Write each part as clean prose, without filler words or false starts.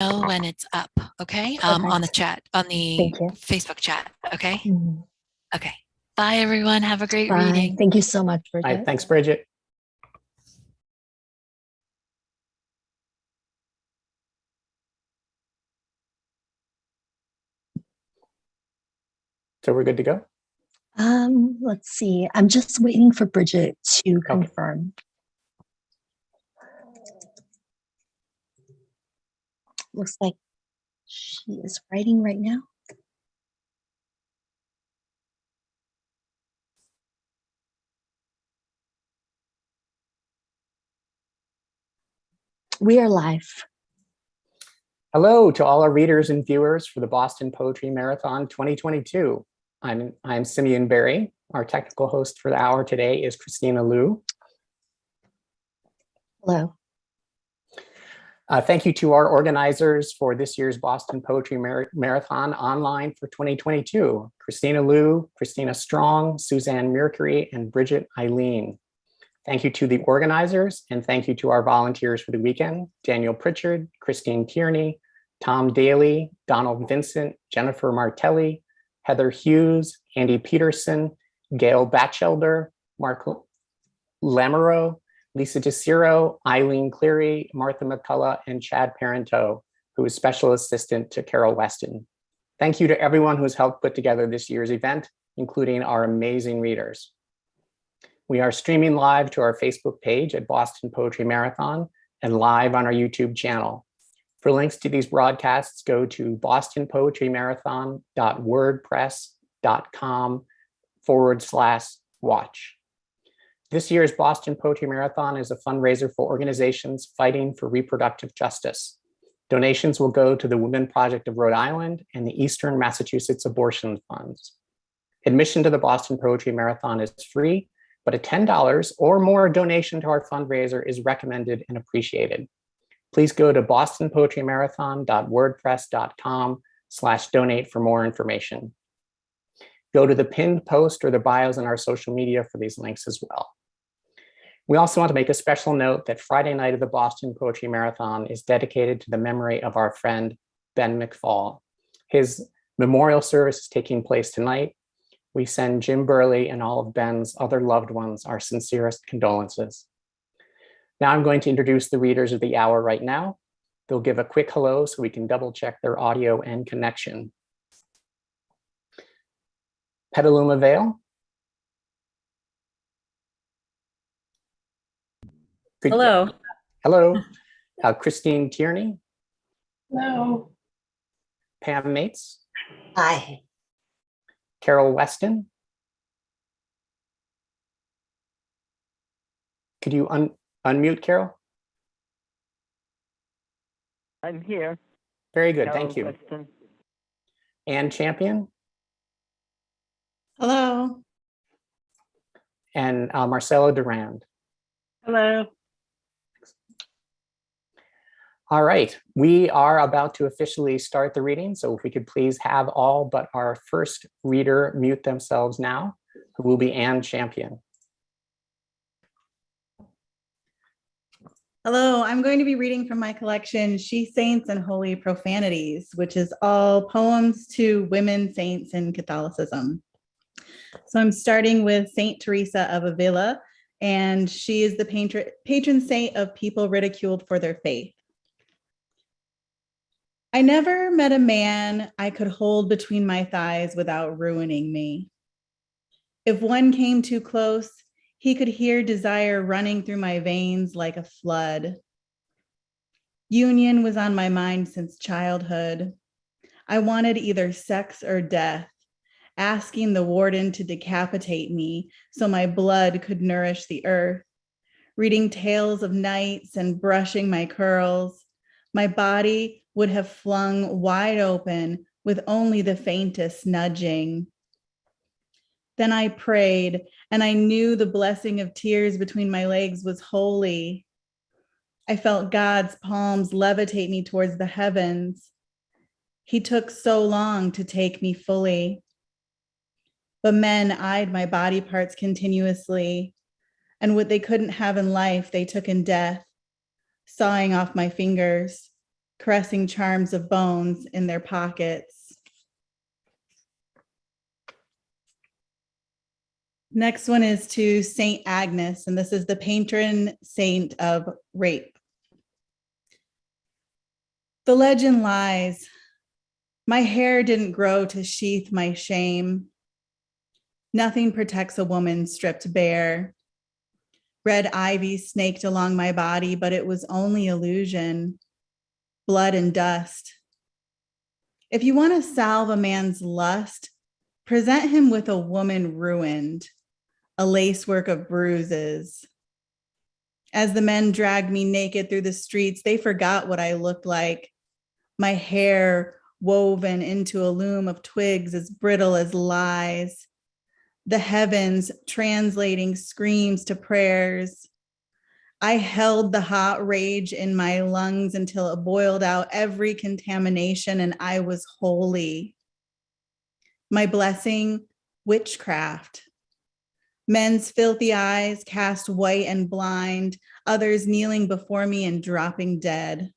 know when it's up, okay? On the Perfect. chat, on the Thank you. Facebook chat, okay? Mm. Okay. Bye, everyone. Have a great Bye. reading. Thank you so much, All right, Bridget. thanks, Bridget. So we're good to go? Let's see. I'm just waiting for Bridget to Okay. confirm. Looks like she is writing right now. We are live. Hello to all our readers and viewers for the Boston Poetry Marathon 2022. I'm Simeon Berry. Our technical host for the hour today is Christina Liu. Hello. Thank you to our organizers for this year's Boston Poetry Marathon online for 2022. Christina Liu, Christina Strong, Suzanne Mercury, and Bridget Eileen. Thank you to the organizers, and thank you to our volunteers for the weekend, Daniel Pritchard, Christine Tierney, Tom Daly, Donald Vincent, Jennifer Martelli, Heather Hughes, Andy Peterson, Gail Batchelder, Mark Lamoureux, Lisa DeCiro, Eileen Cleary, Martha McCullough, and Chad Parenteau, who is special assistant to Carol Weston. Thank you to everyone who has helped put together this year's event, including our amazing readers. We are streaming live to our Facebook page at Boston Poetry Marathon and live on our YouTube channel. For links to these broadcasts, go to bostonpoetrymarathon.wordpress.com/watch. This year's Boston Poetry Marathon is a fundraiser for organizations fighting for reproductive justice. Donations will go to the Women Project of Rhode Island and the Eastern Massachusetts Abortion Funds. Admission to the Boston Poetry Marathon is free, but a $10 or more donation to our fundraiser is recommended and appreciated. Please go to bostonpoetrymarathon.wordpress.com/donate for more information. Go to the pinned post or the bios in our social media for these links as well. We also want to make a special note that Friday night of the Boston Poetry Marathon is dedicated to the memory of our friend, Ben McFall. His memorial service is taking place tonight. We send Jim Burley and all of Ben's other loved ones our sincerest condolences. Now I'm going to introduce the readers of the hour right now. They'll give a quick hello so we can double check their audio and connection. Petaluma Vale. Hello. Hello. Christine Tierney. Hello. Pam Mates. Hi. Carol Weston. Could you unmute, Carol? I'm here. Very good, Carol thank you. Weston. Ann Champion. Hello. And Marcelo Durand. Hello. All right, we are about to officially start the reading, so if we could please have all but our first reader mute themselves now, who will be Ann Champion. Hello, I'm going to be reading from my collection, She Saints and Holy Profanities, which is all poems to women saints in Catholicism. So I'm starting with Saint Teresa of Avila, and she is the patron saint of people ridiculed for their faith. I never met a man I could hold between my thighs without ruining me. If one came too close, he could hear desire running through my veins like a flood. Union was on my mind since childhood. I wanted either sex or death, asking the warden to decapitate me so my blood could nourish the earth, reading tales of nights and brushing my curls. My body would have flung wide open with only the faintest nudging. Then I prayed, and I knew the blessing of tears between my legs was holy. I felt God's palms levitate me towards the heavens. He took so long to take me fully. But men eyed my body parts continuously, and what they couldn't have in life, they took in death, sawing off my fingers, caressing charms of bones in their pockets. Next one is to Saint Agnes, and this is the patron saint of rape. The legend lies, my hair didn't grow to sheath my shame. Nothing protects a woman stripped bare. Red ivy snaked along my body, but it was only illusion, blood and dust. If you want to salve a man's lust, present him with a woman ruined, a lacework of bruises. As the men dragged me naked through the streets, they forgot what I looked like. My hair woven into a loom of twigs as brittle as lies. The heavens translating screams to prayers. I held the hot rage in my lungs until it boiled out every contamination and I was holy. My blessing, witchcraft. Men's filthy eyes cast white and blind, others kneeling before me and dropping dead.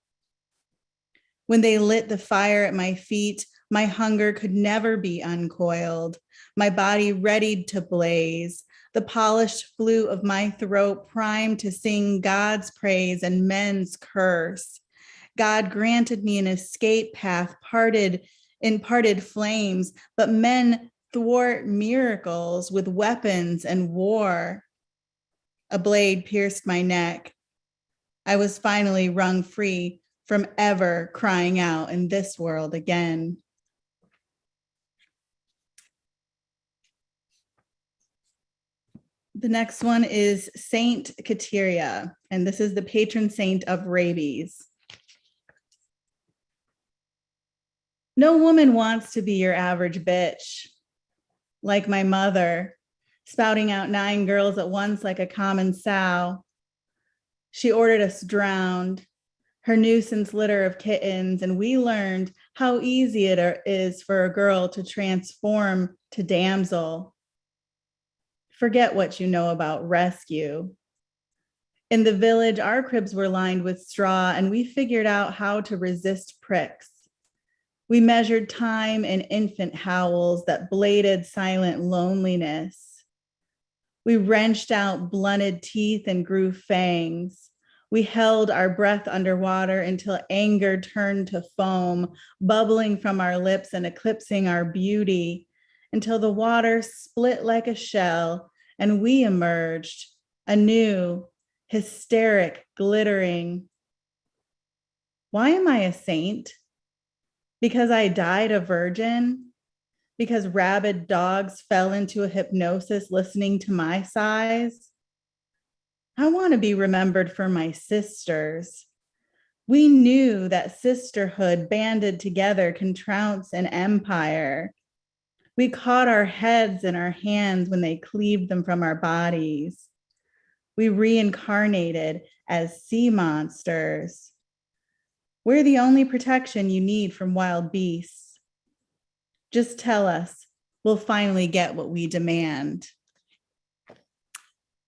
When they lit the fire at my feet, my hunger could never be uncoiled. My body readied to blaze, the polished flute of my throat primed to sing God's praise and men's curse. God granted me an escape path in parted flames, but men thwart miracles with weapons and war. A blade pierced my neck. I was finally wrung free from ever crying out in this world again. The next one is Saint Cateria, and this is the patron saint of rabies. No woman wants to be your average bitch, like my mother, spouting out 9 girls at once like a common sow. She ordered us drowned, her nuisance litter of kittens, and we learned how easy it is for a girl to transform to damsel. Forget what you know about rescue. In the village, our cribs were lined with straw, and we figured out how to resist pricks. We measured time in infant howls that bladed silent loneliness. We wrenched out blunted teeth and grew fangs. We held our breath underwater until anger turned to foam, bubbling from our lips and eclipsing our beauty, until the water split like a shell and we emerged, anew, hysteric, glittering. Why am I a saint? Because I died a virgin? Because rabid dogs fell into a hypnosis listening to my sighs? I want to be remembered for my sisters. We knew that sisterhood banded together can trounce an empire. We caught our heads in our hands when they cleaved them from our bodies. We reincarnated as sea monsters. We're the only protection you need from wild beasts. Just tell us, we'll finally get what we demand.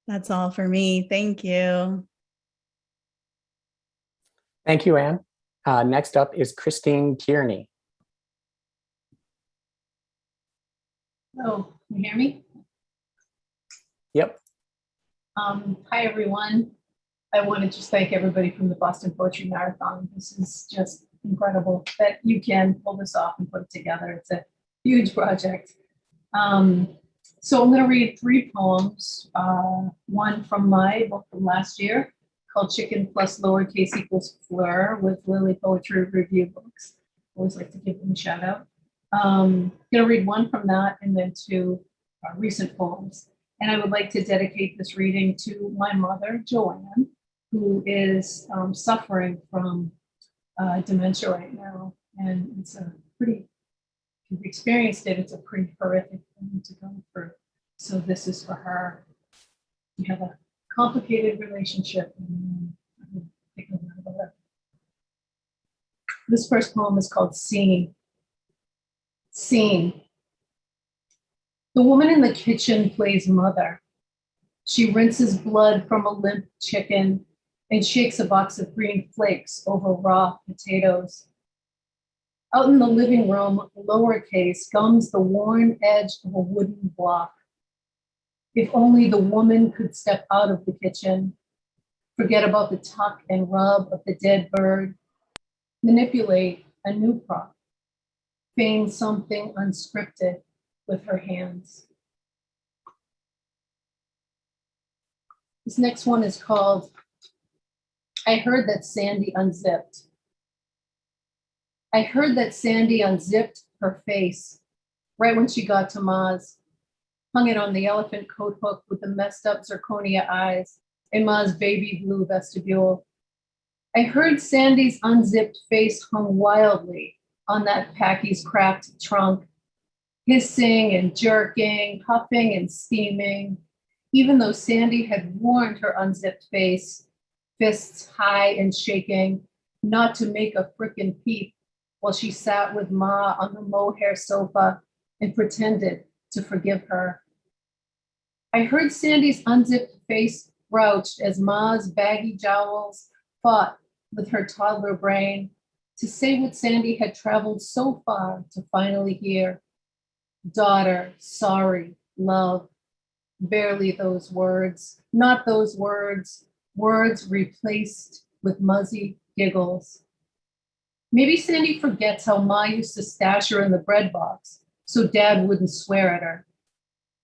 That's all for me. Thank you. Thank you, Anne. Next up is Christine Tierney. Oh, can you hear me? Yep. Hi, everyone. I want to just thank everybody from the Boston Poetry Marathon. This is just incredible that you can pull this off and put it together. It's a huge project. So I'm going to read 3 poems. One from my book from last year called Chicken Plus Lowercase Equals Fleur with Lily Poetry Review Books. Always like to give them a shout out. I'm going to read one from that and then 2 recent poems. And I would like to dedicate this reading to my mother, Joanne, who is suffering from dementia right now. And it's a pretty, if you've experienced it, it's a pretty horrific thing to go through. So this is for her. We have a complicated relationship. And I'm thinking about it. This first poem is called Scene. Scene. The woman in the kitchen plays mother. She rinses blood from a limp chicken and shakes a box of green flakes over raw potatoes. Out in the living room, lowercase, gums the worn edge of a wooden block. If only the woman could step out of the kitchen, forget about the tuck and rub of the dead bird, manipulate a new prop, feign something unscripted with her hands. This next one is called, I Heard That Sandy Unzipped. I heard that Sandy unzipped her face right when she got to Ma's, hung it on the elephant coat hook with the messed up zirconia eyes in Ma's baby blue vestibule. I heard Sandy's unzipped face hung wildly on that Packy's cracked trunk, hissing and jerking, puffing and steaming, even though Sandy had warned her unzipped face, fists high and shaking, not to make a frickin' peep while she sat with Ma on the mohair sofa and pretended to forgive her. I heard Sandy's unzipped face grouched as Ma's baggy jowls fought with her toddler brain to say what Sandy had traveled so far to finally hear. Daughter, sorry, love. Barely those words, not those words, words replaced with muzzy giggles. Maybe Sandy forgets how Ma used to stash her in the bread box so Dad wouldn't swear at her,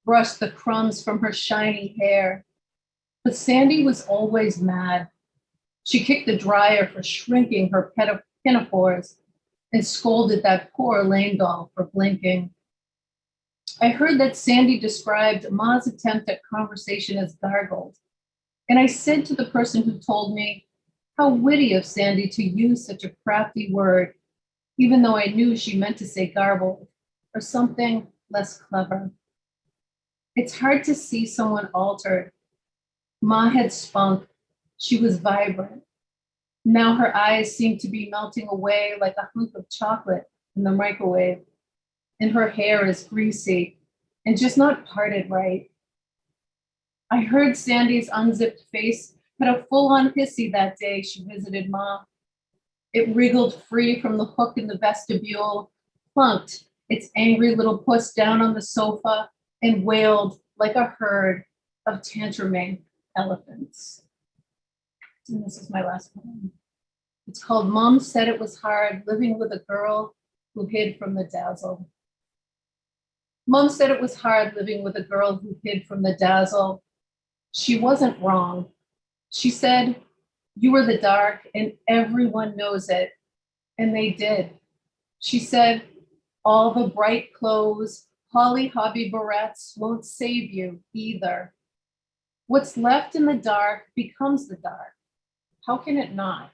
brush the crumbs from her shiny hair. But Sandy was always mad. She kicked the dryer for shrinking her pinafores and scolded that poor Elaine doll for blinking. I heard that Sandy described Ma's attempt at conversation as gargled, and I said to the person who told me, how witty of Sandy to use such a crafty word, even though I knew she meant to say garbled or something less clever. It's hard to see someone altered. Ma had spunk. She was vibrant. Now her eyes seemed to be melting away like a hunk of chocolate in the microwave, and her hair is greasy and just not parted right. I heard Sandy's unzipped face had a full-on hissy that day she visited Ma. It wriggled free from the hook in the vestibule, plunked its angry little puss down on the sofa, and wailed like a herd of tantruming elephants. And this is my last poem. It's called Mom Said It Was Hard Living with a Girl Who Hid from the Dazzle. Mom said it was hard living with a girl who hid from the dazzle. She wasn't wrong. She said, you were the dark and everyone knows it. And they did. She said, all the bright clothes, Holly Hobby barrettes won't save you either. What's left in the dark becomes the dark. How can it not?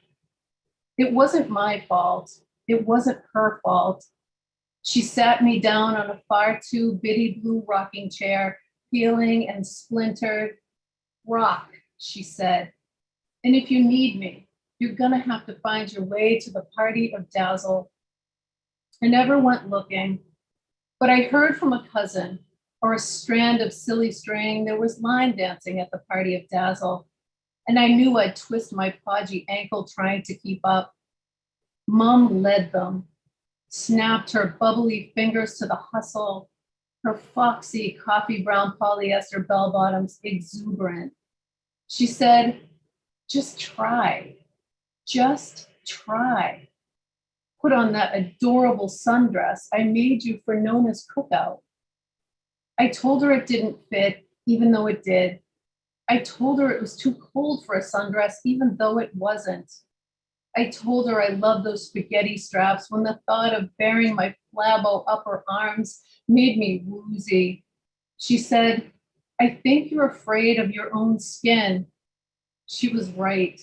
It wasn't my fault. It wasn't her fault. She sat me down on a far too bitty blue rocking chair, peeling and splintered. Rock, she said. And if you need me, you're gonna have to find your way to the party of dazzle. I never went looking, but I heard from a cousin or a strand of silly string there was line dancing at the party of dazzle. And I knew I'd twist my podgy ankle trying to keep up. Mom led them, snapped her bubbly fingers to the hustle, her foxy coffee brown polyester bell bottoms exuberant. She said, just try, just try. Put on that adorable sundress I made you for Nona's cookout. I told her it didn't fit, even though it did. I told her it was too cold for a sundress, even though it wasn't. I told her I loved those spaghetti straps when the thought of bearing my flabbo upper arms made me woozy. She said, I think you're afraid of your own skin. She was right.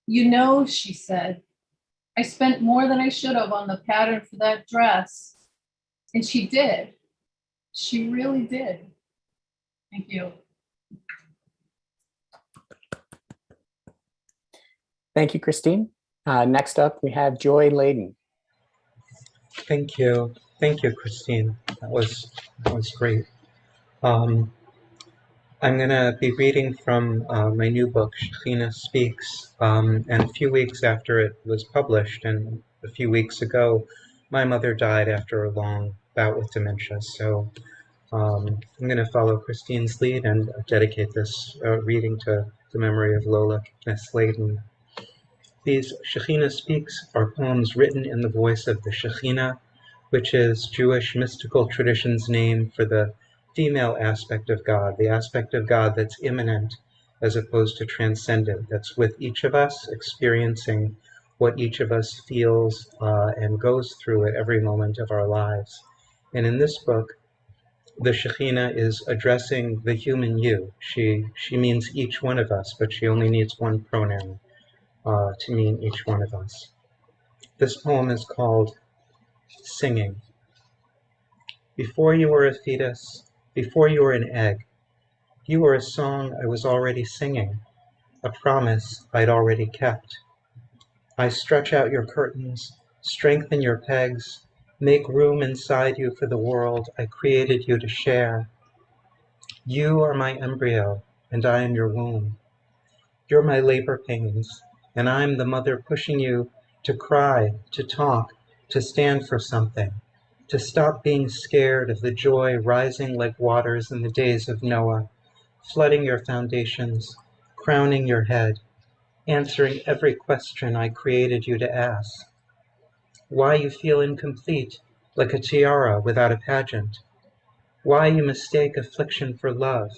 You know, she said, I spent more than I should have on the pattern for that dress. And she did. She really did. Thank you. Thank you, Christine. Next up, we have Joy Layden. Thank you. Thank you, Christine. That was great. I'm going to be reading from my new book, Shekhinah Speaks, and a few weeks after it was published, and a few weeks ago, my mother died after a long bout with dementia. So I'm going to follow Christine's lead and dedicate this reading to the memory of Lola Sladen. These Shekhinah Speaks are poems written in the voice of the Shekhinah, which is Jewish mystical tradition's name for the female aspect of God, the aspect of God that's immanent as opposed to transcendent, that's with each of us, experiencing what each of us feels and goes through at every moment of our lives. And in this book, the Shekhinah is addressing the human you. She means each one of us, but she only needs one pronoun to mean each one of us. This poem is called Singing. Before you were a fetus, before you were an egg, you were a song I was already singing, a promise I'd already kept. I stretch out your curtains, strengthen your pegs, make room inside you for the world I created you to share. You are my embryo, and I am your womb. You're my labor pains, and I'm the mother pushing you to cry, to talk, to stand for something, to stop being scared of the joy rising like waters in the days of Noah, flooding your foundations, crowning your head, answering every question I created you to ask. Why you feel incomplete, like a tiara without a pageant. Why you mistake affliction for love,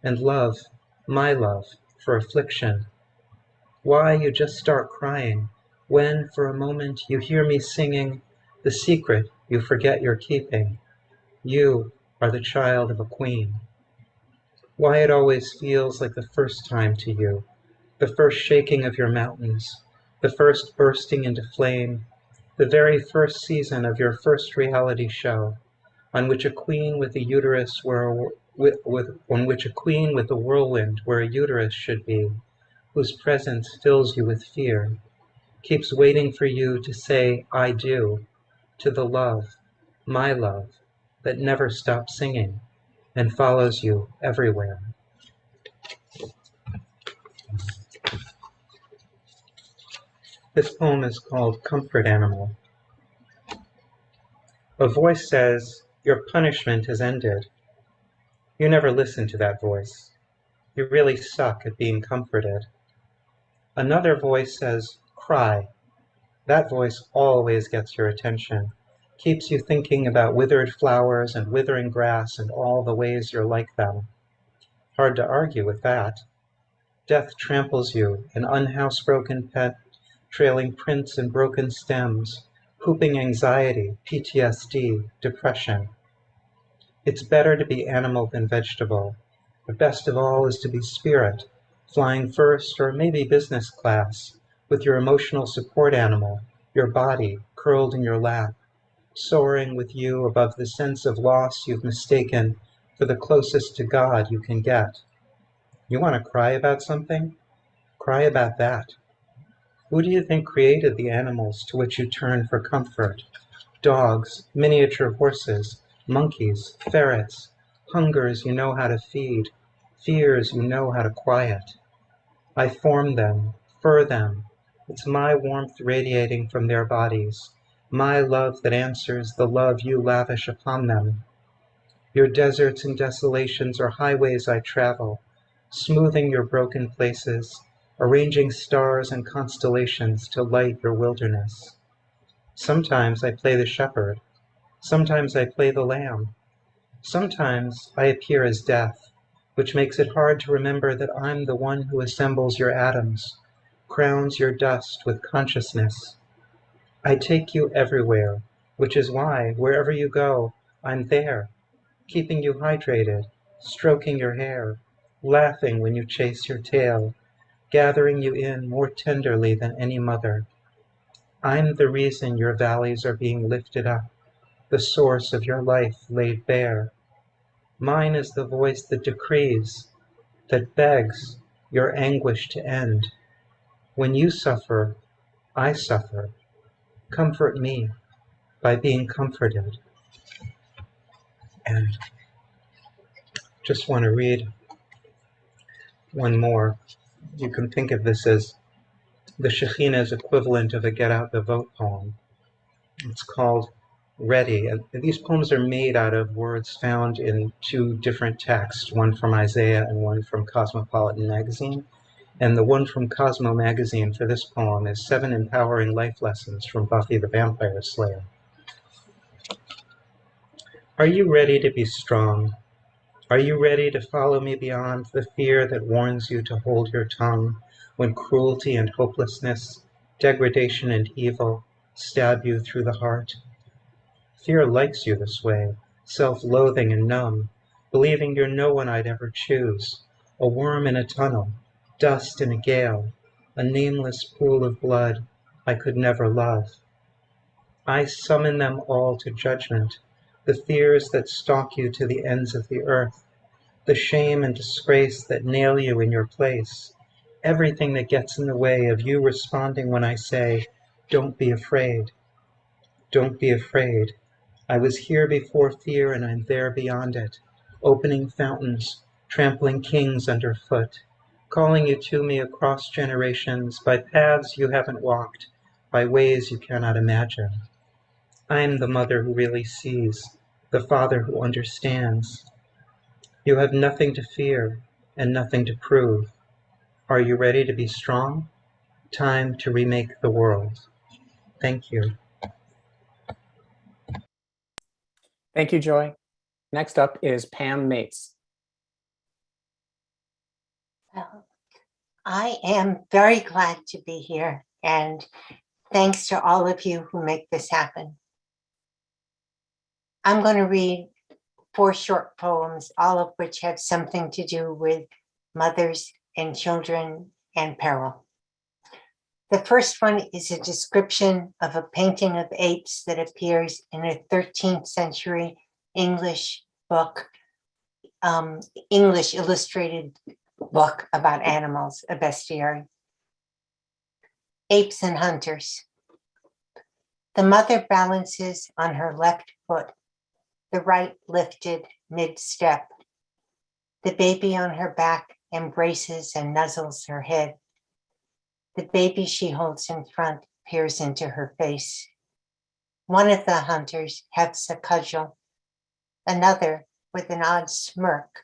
and love, my love, for affliction. Why you just start crying when, for a moment, you hear me singing the secret you forget you're keeping. You are the child of a queen. Why it always feels like the first time to you, the first shaking of your mountains, the first bursting into flame, the very first season of your first reality show, on which a queen with a uterus on which a queen with a whirlwind where a uterus should be, whose presence fills you with fear, keeps waiting for you to say, I do, to the love, my love, that never stops singing and follows you everywhere. This poem is called Comfort Animal. A voice says, your punishment has ended. You never listen to that voice. You really suck at being comforted. Another voice says, cry. That voice always gets your attention, keeps you thinking about withered flowers and withering grass and all the ways you're like them. Hard to argue with that. Death tramples you, an unhousebroken pet, trailing prints and broken stems, whooping anxiety, PTSD, depression. It's better to be animal than vegetable. The best of all is to be spirit, flying first or maybe business class, with your emotional support animal, your body curled in your lap, soaring with you above the sense of loss you've mistaken for the closest to God you can get. You want to cry about something? Cry about that. Who do you think created the animals to which you turn for comfort? Dogs, miniature horses, monkeys, ferrets, hungers you know how to feed, fears you know how to quiet. I form them, fur them. It's my warmth radiating from their bodies, my love that answers the love you lavish upon them. Your deserts and desolations are highways I travel, smoothing your broken places, arranging stars and constellations to light your wilderness. Sometimes I play the shepherd. Sometimes I play the lamb. Sometimes I appear as death, which makes it hard to remember that I'm the one who assembles your atoms, crowns your dust with consciousness. I take you everywhere, which is why, wherever you go, I'm there, keeping you hydrated, stroking your hair, laughing when you chase your tail, gathering you in more tenderly than any mother. I'm the reason your valleys are being lifted up, the source of your life laid bare. Mine is the voice that decrees, that begs your anguish to end. When you suffer, I suffer. Comfort me by being comforted. And just want to read one more. You can think of this as the Shekhinah's equivalent of a Get Out the Vote poem. It's called Ready. And these poems are made out of words found in two different texts, one from Isaiah and one from Cosmopolitan magazine. And the one from Cosmo magazine for this poem is 7 Empowering Life Lessons from Buffy the Vampire Slayer. Are you ready to be strong? Are you ready to follow me beyond the fear that warns you to hold your tongue when cruelty and hopelessness, degradation and evil stab you through the heart? Fear likes you this way, self-loathing and numb, believing you're no one I'd ever choose, a worm in a tunnel, dust in a gale, a nameless pool of blood I could never love. I summon them all to judgment, the fears that stalk you to the ends of the earth, the shame and disgrace that nail you in your place, everything that gets in the way of you responding when I say, don't be afraid. Don't be afraid. I was here before fear and I'm there beyond it, opening fountains, trampling kings underfoot, calling you to me across generations by paths you haven't walked, by ways you cannot imagine. I'm the mother who really sees, the father who understands. You have nothing to fear and nothing to prove. Are you ready to be strong? Time to remake the world. Thank you. Thank you, Joy. Next up is Pam Mates. Well, I am very glad to be here, and thanks to all of you who make this happen. I'm going to read 4 short poems, all of which have something to do with mothers and children and peril. The first one is a description of a painting of apes that appears in a 13th century English book, English illustrated book about animals, a bestiary. Apes and hunters. The mother balances on her left foot, the right lifted mid-step. The baby on her back embraces and nuzzles her head. The baby she holds in front peers into her face. One of the hunters hefts a cudgel. Another, with an odd smirk,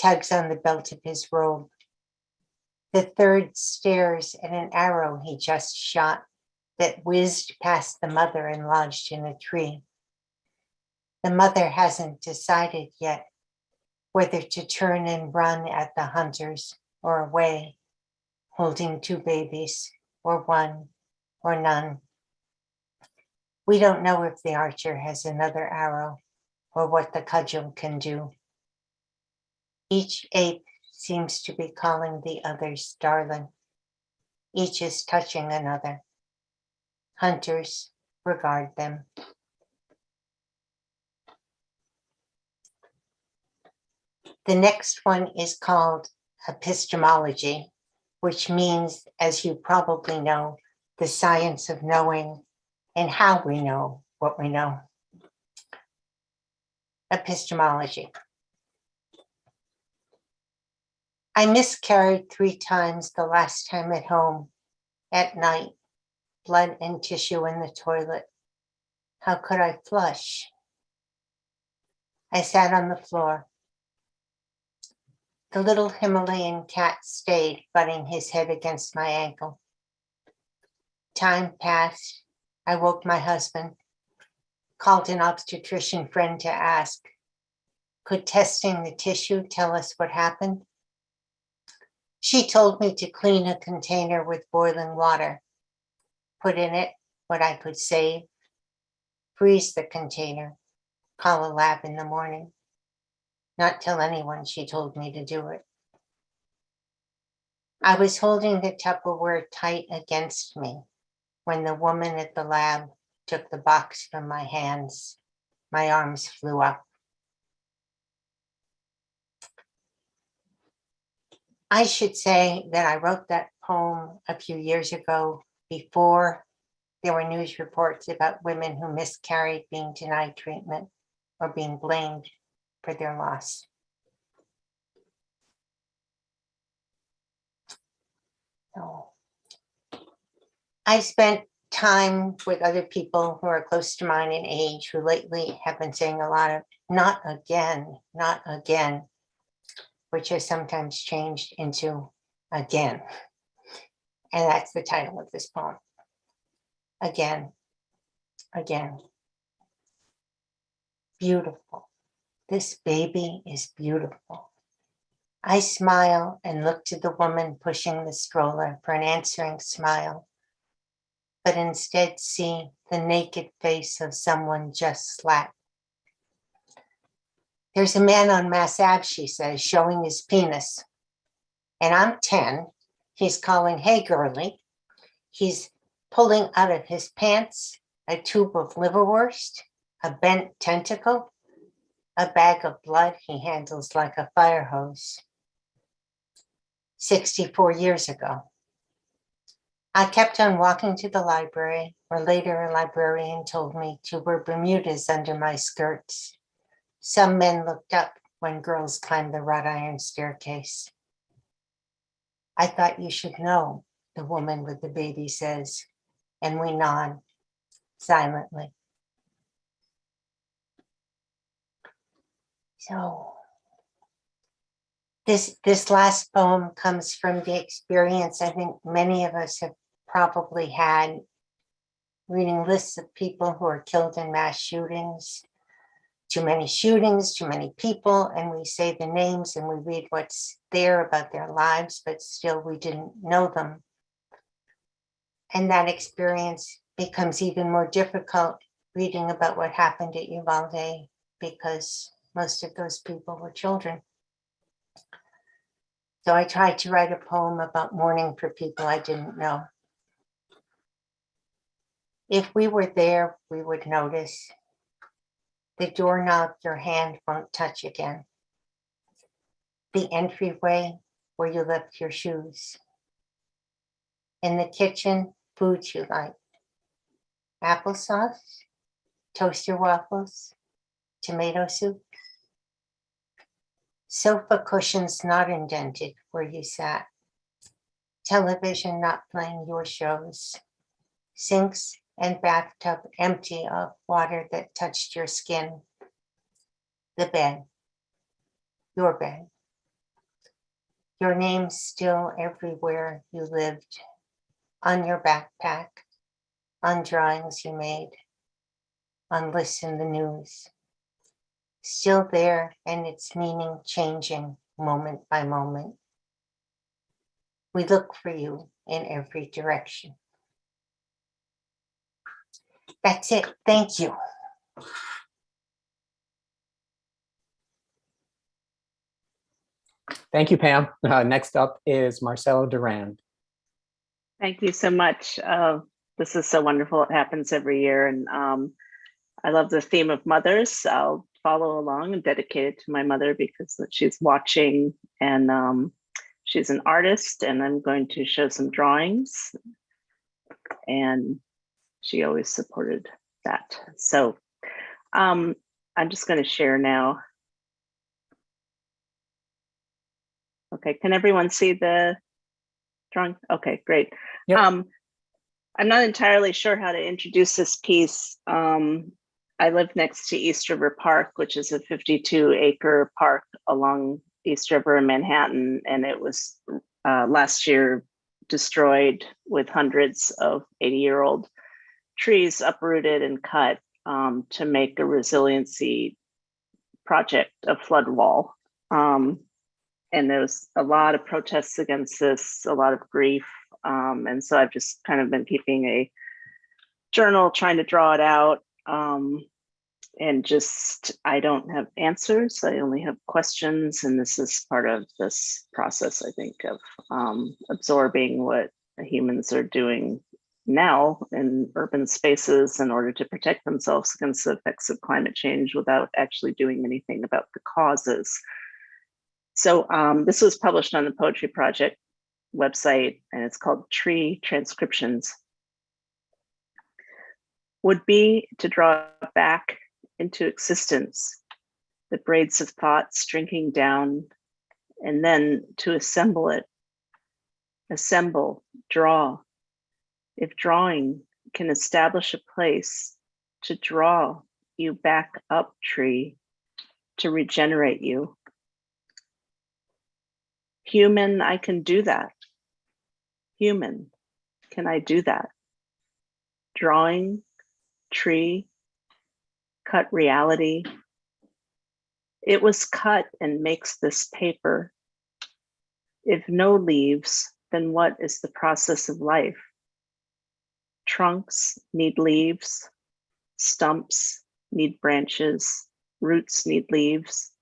tugs on the belt of his robe. The third stares at an arrow he just shot that whizzed past the mother and lodged in a tree. The mother hasn't decided yet whether to turn and run at the hunters or away, holding 2 babies, or 1, or none. We don't know if the archer has another arrow or what the cudgel can do. Each ape seems to be calling the others darling. Each is touching another. Hunters regard them. The next one is called epistemology, which means, as you probably know, the science of knowing and how we know what we know. Epistemology. I miscarried 3 times the last time at home, at night, blood and tissue in the toilet. How could I flush? I sat on the floor. The little Himalayan cat stayed, butting his head against my ankle. Time passed. I woke my husband, called an obstetrician friend to ask, could testing the tissue tell us what happened? She told me to clean a container with boiling water, put in it what I could save, freeze the container, call a lab in the morning. Not tell anyone she told me to do it. I was holding the Tupperware tight against me when the woman at the lab took the box from my hands. My arms flew up. I should say that I wrote that poem a few years ago before there were news reports about women who miscarried being denied treatment or being blamed for their loss. So, I spent time with other people who are close to mine in age who lately have been saying a lot of not again, which has sometimes changed into again. And that's the title of this poem. Again, again. Beautiful. This baby is beautiful. I smile and look to the woman pushing the stroller for an answering smile, but instead see the naked face of someone just slapped. There's a man on Mass Ave, she says, showing his penis. And I'm 10. He's calling, hey, girly. He's pulling out of his pants a tube of liverwurst, a bent tentacle, a bag of blood he handles like a fire hose. 64 years ago. I kept on walking to the library, where later a librarian told me to wear Bermudas under my skirts. Some men looked up when girls climbed the wrought iron staircase. I thought you should know, the woman with the baby says, and we nod silently. So this last poem comes from the experience I think many of us have probably had, reading lists of people who are killed in mass shootings, too many people, and we say the names and we read what's there about their lives, but still we didn't know them. And that experience becomes even more difficult reading about what happened at Uvalde, because most of those people were children. So I tried to write a poem about mourning for people I didn't know. If we were there, we would notice the doorknob your hand won't touch again, the entryway where you left your shoes, in the kitchen, foods you like, applesauce, toaster waffles, tomato soup, sofa cushions not indented where you sat, television not playing your shows, sinks and bathtub empty of water that touched your skin, the bed, your bed, your name still everywhere you lived, on your backpack, on drawings you made, on Listen the News, still there and its meaning changing moment by moment. We look for you in every direction. That's it. Thank you. Thank you, Pam. Next up is Marcelo Durand. Thank you so much. This is so wonderful. It happens every year. And I love the theme of mothers. I'll follow along and dedicate it to my mother because she's watching, and she's an artist, and I'm going to show some drawings. And she always supported that. So I'm just going to share now. Okay, can everyone see the drawing? Okay, great. Yep. I'm not entirely sure how to introduce this piece. I live next to East River Park, which is a 52-acre park along East River in Manhattan, and it was last year destroyed with hundreds of 80-year-old trees uprooted and cut to make a resiliency project, a flood wall. And there's a lot of protests against this, a lot of grief. And so I've just kind of been keeping a journal, trying to draw it out. And just, I don't have answers. I only have questions. And this is part of this process, I think, of absorbing what humans are doing now in urban spaces in order to protect themselves against the effects of climate change without actually doing anything about the causes. So this was published on the Poetry Project website, and it's called Tree Transcriptions. Would be to draw back into existence the braids of thought stringing down, and then to assemble it assemble, draw. If drawing can establish a place to draw you back up, tree, to regenerate you. Human, I can do that. Human, can I do that? Drawing, tree, cut reality. It was cut and makes this paper. If no leaves, then what is the process of life? Trunks need leaves, stumps need branches, roots need leaves.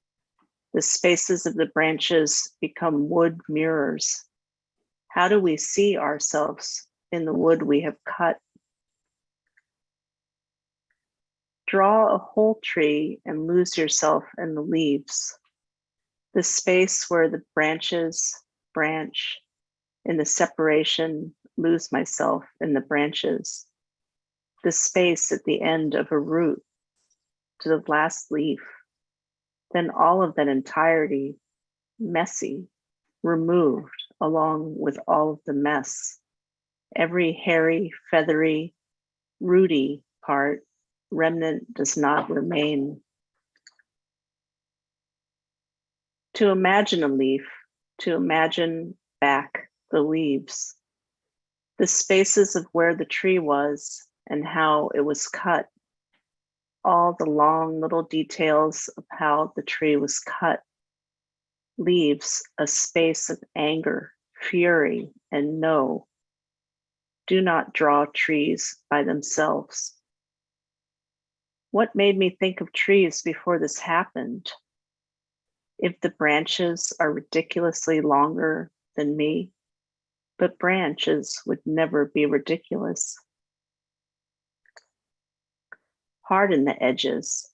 The spaces of the branches become wood mirrors. How do we see ourselves in the wood we have cut? Draw a whole tree and lose yourself in the leaves. The space where the branches branch, in the separation, lose myself in the branches. The space at the end of a root to the last leaf. Then all of that entirety, messy, removed along with all of the mess. Every hairy, feathery, rooty part, remnant does not remain. To imagine a leaf, to imagine back the leaves, the spaces of where the tree was and how it was cut, all the long little details of how the tree was cut, leaves a space of anger, fury, and no. Do not draw trees by themselves. What made me think of trees before this happened? If the branches are ridiculously longer than me, but branches would never be ridiculous. Harden the edges.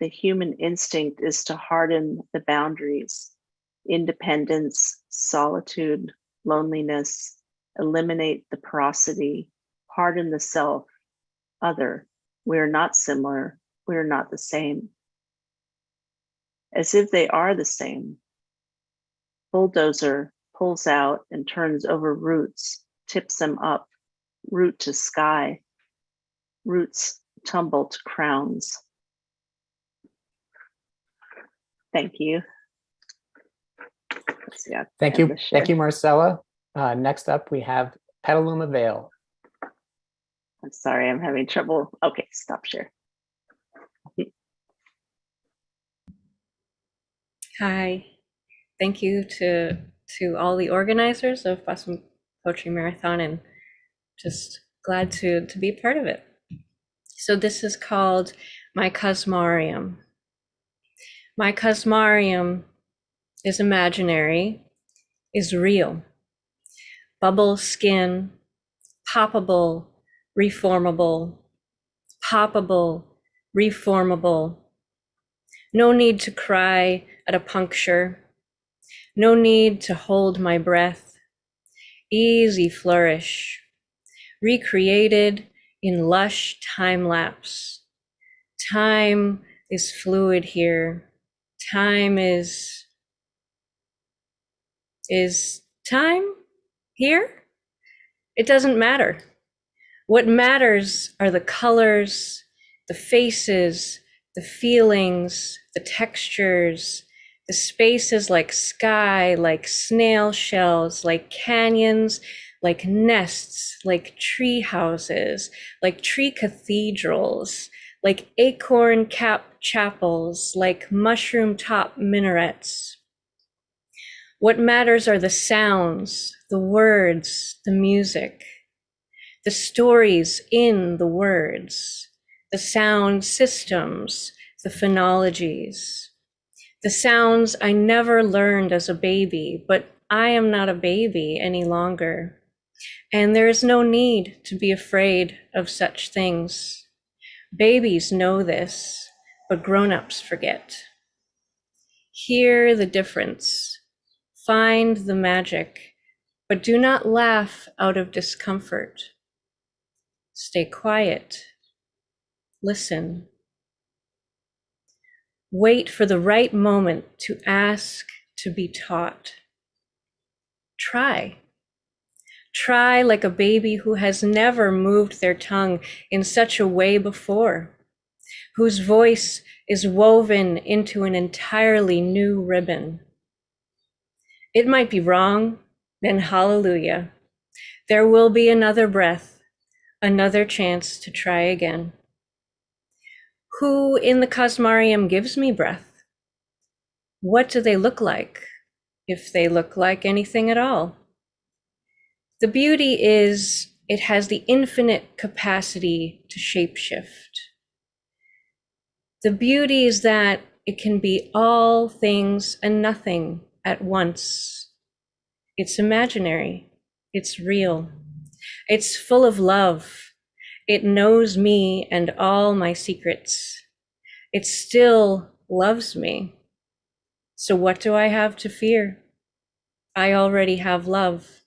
The human instinct is to harden the boundaries, independence, solitude, loneliness, eliminate the porosity, harden the self, other. We are not similar, we are not the same. As if they are the same. Bulldozer pulls out and turns over roots, tips them up, root to sky, roots tumble to crowns. Thank you. Thank you, Marcella. Next up, we have Petaluma Vale. I'm sorry, I'm having trouble. Okay, stop share. Hi, thank you to all the organizers of Boston Poetry Marathon, and just glad to be part of it. So this is called My Cosmarium. My Cosmarium is imaginary, is real. Bubble skin, poppable, reformable, poppable, reformable. No need to cry at a puncture. No need to hold my breath. Easy flourish. Recreated in lush time lapse. Time is fluid here. Time is time here? It doesn't matter. What matters are the colors, the faces, the feelings, the textures, the spaces like sky, like snail shells, like canyons, like nests, like tree houses, like tree cathedrals, like acorn cap chapels, like mushroom top minarets. What matters are the sounds, the words, the music, the stories in the words, the sound systems, the phonologies, the sounds I never learned as a baby, but I am not a baby any longer. And there is no need to be afraid of such things. Babies know this, but grown-ups forget. Hear the difference. Find the magic, but do not laugh out of discomfort. Stay quiet. Listen. Wait for the right moment to ask to be taught. Try. Try like a baby who has never moved their tongue in such a way before, whose voice is woven into an entirely new ribbon. It might be wrong, then hallelujah. There will be another breath, another chance to try again. Who in the cosmarium gives me breath? What do they look like, if they look like anything at all? The beauty is it has the infinite capacity to shapeshift. The beauty is that it can be all things and nothing at once. It's imaginary. It's real. It's full of love. It knows me and all my secrets. It still loves me. So what do I have to fear? I already have love.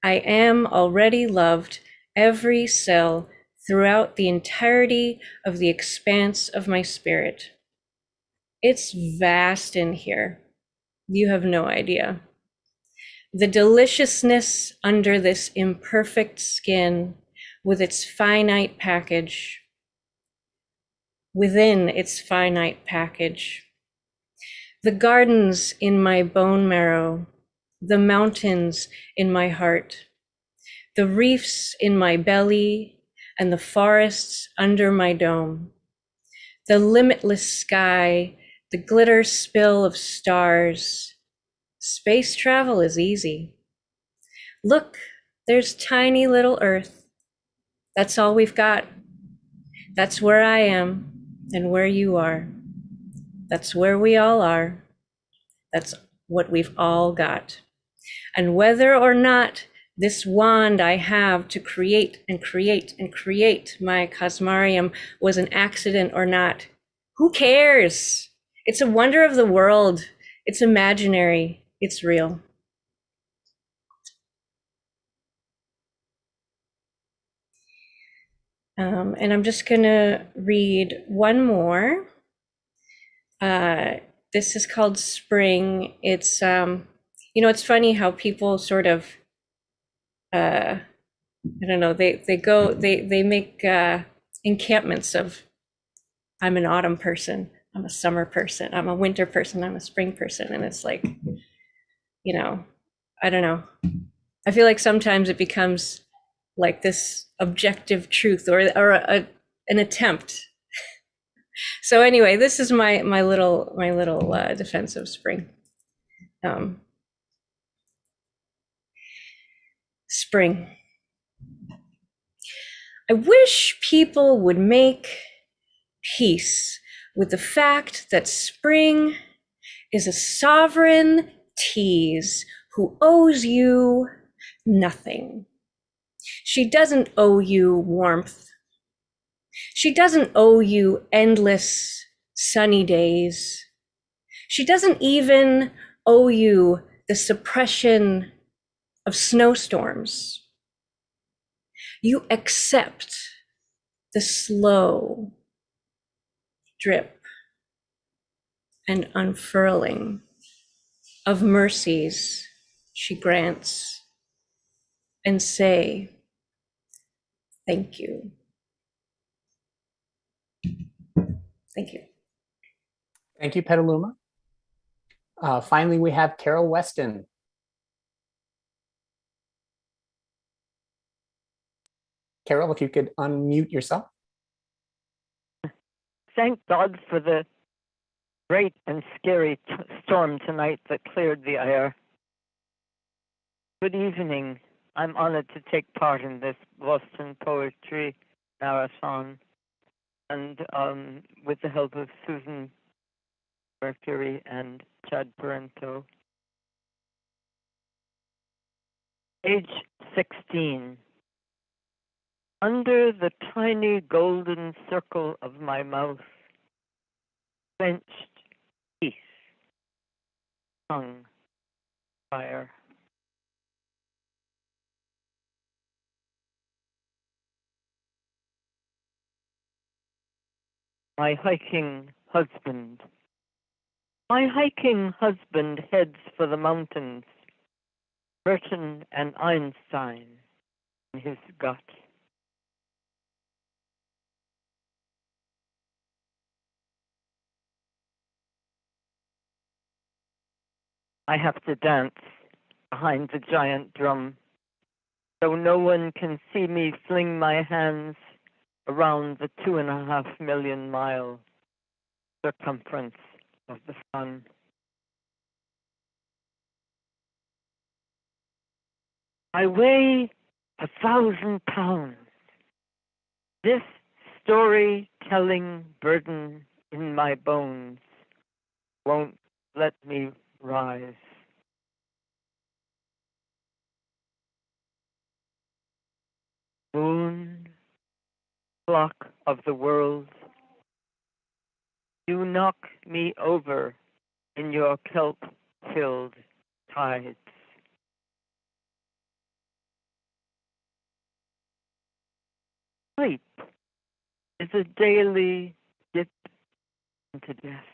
I am already loved, every cell throughout the entirety of the expanse of my spirit. It's vast in here. You have no idea. The deliciousness under this imperfect skin with its finite package, within its finite package. The gardens in my bone marrow, the mountains in my heart, the reefs in my belly, and the forests under my dome, the limitless sky, the glitter spill of stars. Space travel is easy. Look, there's tiny little Earth. That's all we've got. That's where I am and where you are. That's where we all are. That's what we've all got. And whether or not this wand I have to create and create and create my cosmarium was an accident or not, who cares? It's a wonder of the world. It's imaginary. It's real. And I'm just gonna read one more. This is called Spring. It's, you know, it's funny how people sort of, I don't know, they make encampments of, I'm an autumn person, I'm a summer person, I'm a winter person, I'm a spring person. And it's like, you know, I don't know. I feel like sometimes it becomes like this objective truth or an attempt. So anyway, this is my little defense of spring. Spring. I wish people would make peace with the fact that spring is a sovereign tease who owes you nothing. She doesn't owe you warmth. She doesn't owe you endless sunny days. She doesn't even owe you the suppression of snowstorms. You accept the slow drip and unfurling of mercies she grants and say, thank you. Thank you. Thank you, Petaluma. Finally, we have Carol Weston. Carol, if you could unmute yourself. Thank God for the great and scary storm tonight that cleared the air. Good evening. I'm honored to take part in this Boston Poetry Marathon, and with the help of Susan Mercury and Chad Parento. Age 16. Under the tiny golden circle of my mouth, quenched peace, tongue, fire. My hiking husband. My hiking husband heads for the mountains, Burton and Einstein in his gut. I have to dance behind the giant drum, so no one can see me fling my hands around the 2.5 million mile circumference of the sun. I weigh 1,000 pounds. This storytelling burden in my bones won't let me rise. Moon, clock of the world, you knock me over in your kelp-filled tides. Sleep is a daily dip into death.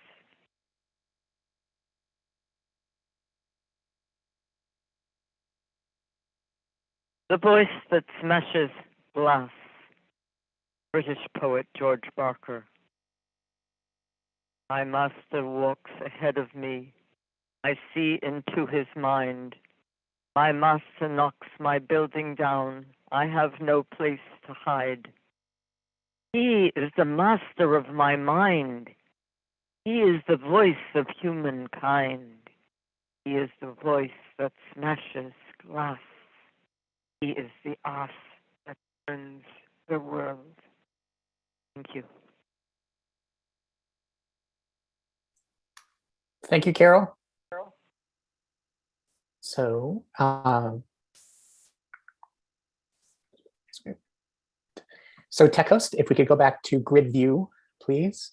The voice that smashes glass, British poet George Barker. My master walks ahead of me. I see into his mind. My master knocks my building down. I have no place to hide. He is the master of my mind. He is the voice of humankind. He is the voice that smashes glass. He is the ass that turns the world. Thank you. Thank you, Carol. So, Tech Host, if we could go back to grid view, please.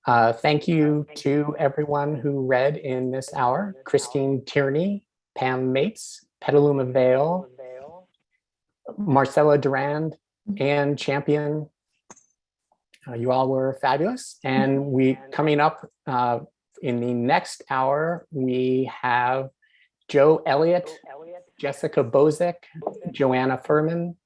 Thank you to everyone who read in this hour: Christine Tierney, Pam Mates, Petaluma Vale, Marcelo Durand, Anne Champion. You all were fabulous. And we coming up in the next hour, we have Joe Elliott, Jessica Bozick, Joanna Furman,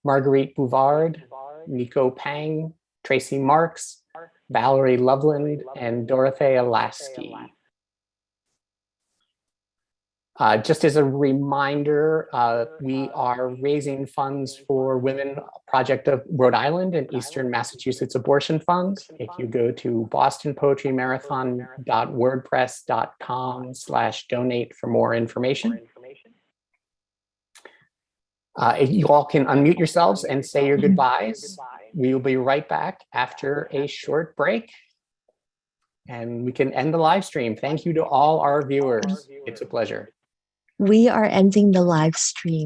Marguerite Bouvard, Nico Pang, Tracy Marks, Valerie Loveland, and Dorothea Lasky. Just as a reminder, we are raising funds for Women Project of Rhode Island and Eastern Massachusetts Abortion Funds. If you go to bostonpoetrymarathon.wordpress.com/donate for more information. You all can unmute yourselves and say your goodbyes. We will be right back after a short break, and we can end the live stream. Thank you to all our viewers. It's a pleasure. We are ending the live stream.